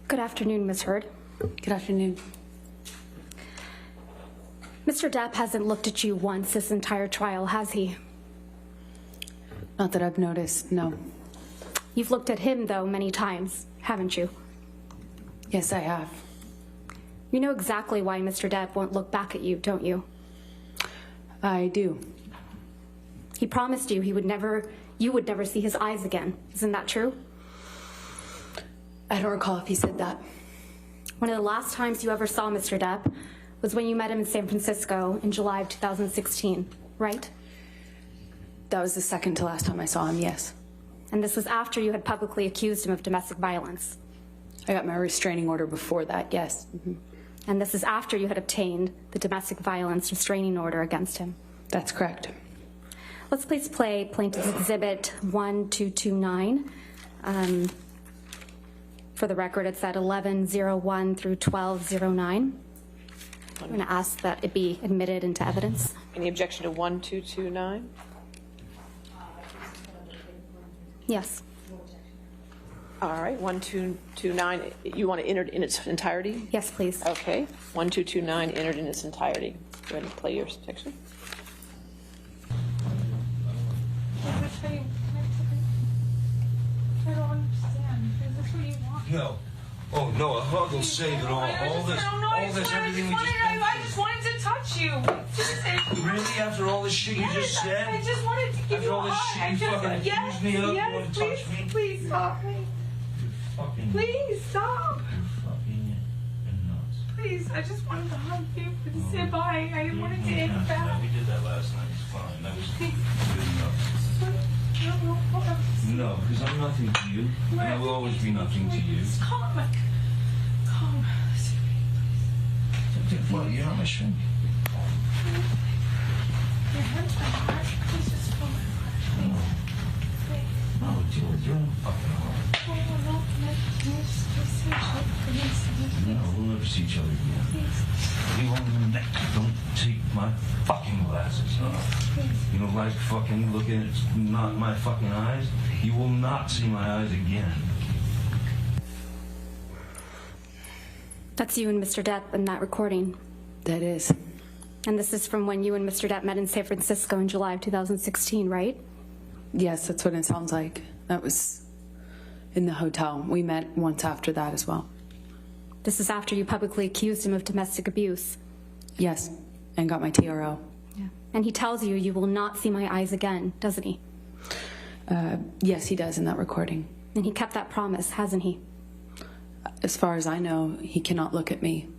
Good afternoon, Ms. Heard. Good afternoon. Mr. Depp hasn't looked at you once this entire trial, has he? Not that I've noticed, no. You've looked at him, though, many times, haven't you? Yes, I have. You know exactly why Mr. Depp won't look back at you, don't you? I do. He promised you you would never see his eyes again. Isn't that true? I don't recall if he said that. One of the last times you ever saw Mr. Depp was when you met him in San Francisco in July of 2016, right? That was the second to last time I saw him, yes. And this was after you had publicly accused him of domestic violence. I got my restraining order before that, yes. Mm-hmm. And this is after you had obtained the domestic violence restraining order against him. That's correct. Let's please play Plaintiff's Exhibit 1229. For the record, it's at 1101 through 1209. I'm going to ask that it be admitted into evidence. Any objection to 1229? Yes. All right, 1229, you want to enter it in its entirety? Yes, please. Okay, 1229 entered in its entirety. Go ahead and play your section. I don't understand. Is this what you want? No. Oh, no, a hug will save it all. All this, everything we just been I just wanted to touch you. through. Really? After all this shit you just said? I just wanted to give After you a all this hug. shit you fucking accused me of, you want to touch me? Please stop me. Fucking, Please stop. you're fucking nuts. Please, I just wanted to hug you. Please say bye. I didn't want to take it back. We did that last night. It's fine. That was good enough. No, because I'm nothing to you, and I will always be nothing to you. Calm. Calm. What? You're not my shrink. Your hands are hard. Please just feel my heart. No, you're in fucking heart. No, we'll never see each other again. You won't don't take my fucking glasses off. You don't like fucking looking at not my fucking eyes? You will not see my eyes again. That's you and Mr. Depp in that recording. That is. And this is from when you and Mr. Depp met in San Francisco in July of 2016, right? Yes, that's what it sounds like. That was in the hotel. We met once after that as well. This is after you publicly accused him of domestic abuse. Yes, and got my TRO. Yeah. And he tells you you will not see my eyes again, doesn't he? Yes, he does in that recording. And he kept that promise, hasn't he? As far as I know, he cannot look at me.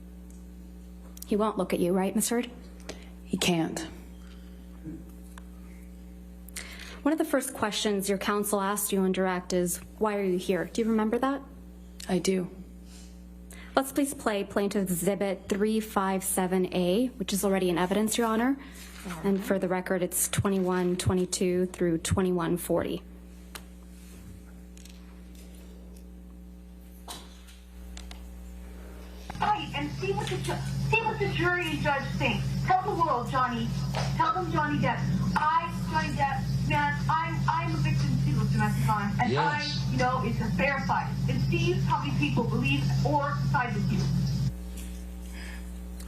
He won't look at you, right, Miss Heard? He can't. One of the first questions your counsel asked you on direct is, why are you here? Do you remember that? I do. Let's please play Plaintiff's Exhibit 357A, which is already in evidence, Your Honor. And for the record, it's 2122 through 2140. Right, and see what the jury and judge think. Tell the world, Johnny. Tell them, Johnny Depp. Johnny Depp, man, I'm a victim too of domestic violence, and Yes. it's a fair fight. And see how many people believe or side with you.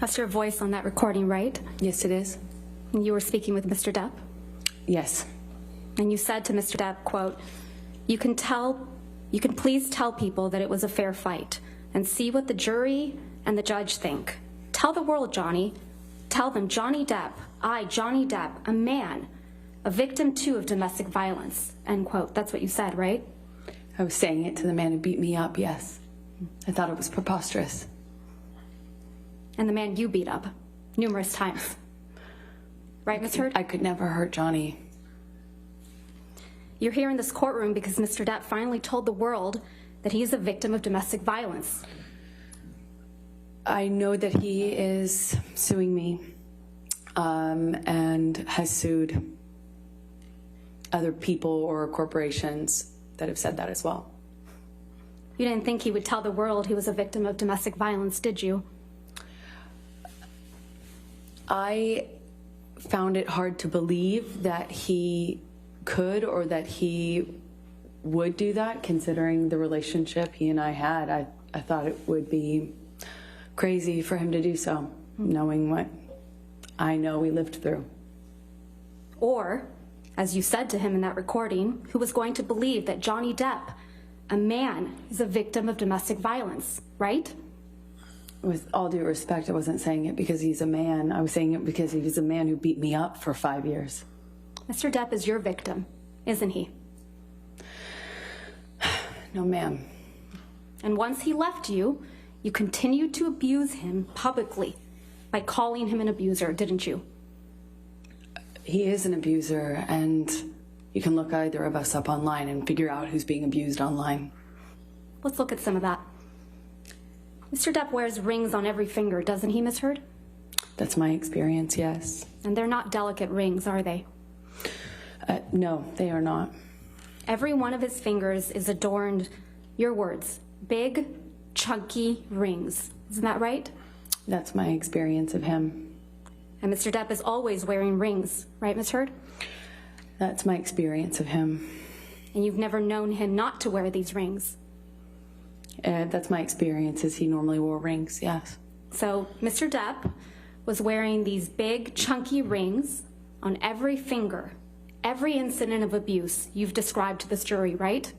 That's your voice on that recording, right? Yes, it is. And you were speaking with Mr. Depp? Yes. And you said to Mr. Depp, quote, you can please tell people that it was a fair fight and see what the jury and the judge think. Tell the world, Johnny. Tell them, Johnny Depp, Johnny Depp, a man, a victim too of domestic violence, end quote. That's what you said, right? I was saying it to the man who beat me up, yes. I thought it was preposterous. And the man you beat up numerous times. Right, Ms. Heard? I could never hurt Johnny. You're here in this courtroom because Mr. Depp finally told the world that he is a victim of domestic violence. I know that he is suing me and has sued other people or corporations that have said that as well. You didn't think he would tell the world he was a victim of domestic violence, did you? I found it hard to believe that he could or that he would do that, considering the relationship he and I had. I thought it would be crazy for him to do so, knowing what I know we lived through. Or, as you said to him in that recording, who was going to believe that Johnny Depp, a man, is a victim of domestic violence, right? With all due respect, I wasn't saying it because he's a man. I was saying it because he's a man who beat me up for 5 years. Mr. Depp is your victim, isn't he? No, ma'am. And once he left you, you continued to abuse him publicly by calling him an abuser, didn't you? He is an abuser, and you can look either of us up online and figure out who's being abused online. Let's look at some of that. Mr. Depp wears rings on every finger, doesn't he, Miss Heard? That's my experience, yes. And they're not delicate rings, are they? No, they are not. Every one of his fingers is adorned, your words, big, chunky rings. Isn't that right? That's my experience of him. And Mr. Depp is always wearing rings, right, Miss Heard? That's my experience of him. And you've never known him not to wear these rings. That's my experience, is he normally wore rings, yes. So Mr. Depp was wearing these big, chunky rings on every finger, every incident of abuse you've described to this jury, right?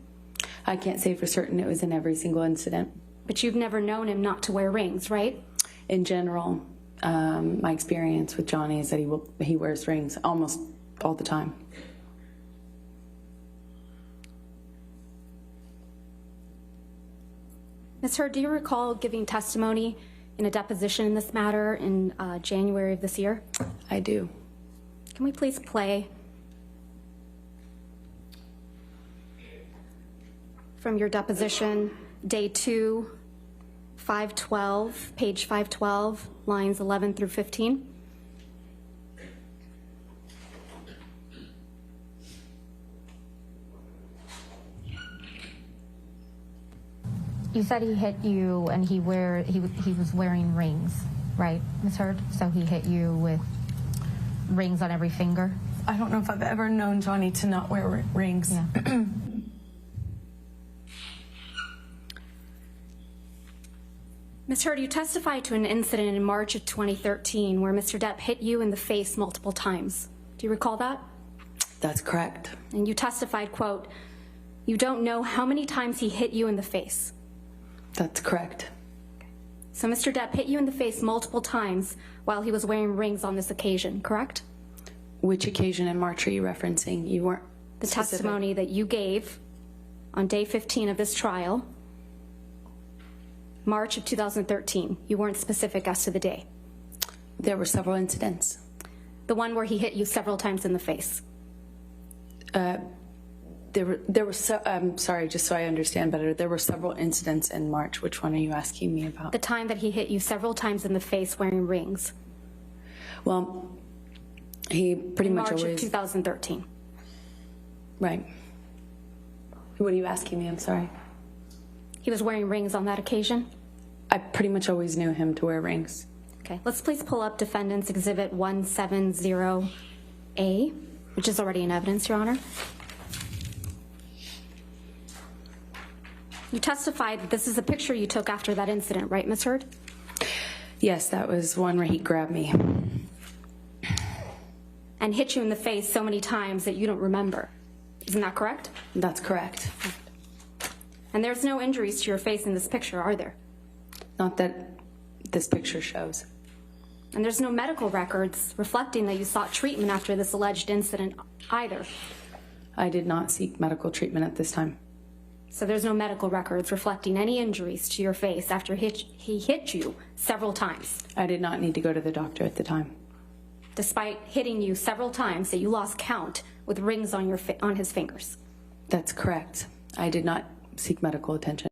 I can't say for certain it was in every single incident. But you've never known him not to wear rings, right? In general, my experience with Johnny is that he wears rings almost all the time. Ms. Heard, do you recall giving testimony in a deposition in this matter in January of this year? I do. Can we please play from your deposition, day 2, 512, page 512, lines 11 through 15? You said he hit you and he was wearing rings, right, Ms. Heard? So he hit you with rings on every finger? I don't know if I've ever known Johnny to not wear rings. Yeah. Ms. Heard, you testified to an incident in March of 2013 where Mr. Depp hit you in the face multiple times. Do you recall that? That's correct. And you testified, quote, "You don't know how many times he hit you in the face." That's correct. So Mr. Depp hit you in the face multiple times while he was wearing rings on this occasion, correct? Which occasion in March are you referencing? You weren't The specific. testimony that you gave on day 15 of this trial, March of 2013. You weren't specific as to the day. There were several incidents. The one where he hit you several times in the face. I'm sorry, just so I understand better, there were several incidents in March. Which one are you asking me about? The time that he hit you several times in the face wearing rings. Well, he pretty much March of always... 2013. Right. What are you asking me? I'm sorry. He was wearing rings on that occasion? I pretty much always knew him to wear rings. Okay, let's please pull up Defendant's Exhibit 170A, which is already in evidence, Your Honor. You testified that this is a picture you took after that incident, right, Ms. Heard? Yes, that was one where he grabbed me. And hit you in the face so many times that you don't remember. Isn't that correct? That's correct. And there's no injuries to your face in this picture, are there? Not that this picture shows. And there's no medical records reflecting that you sought treatment after this alleged incident either. I did not seek medical treatment at this time. So there's no medical records reflecting any injuries to your face after he hit you several times. I did not need to go to the doctor at the time. Despite hitting you several times that you lost count with rings on his fingers. That's correct. I did not seek medical attention.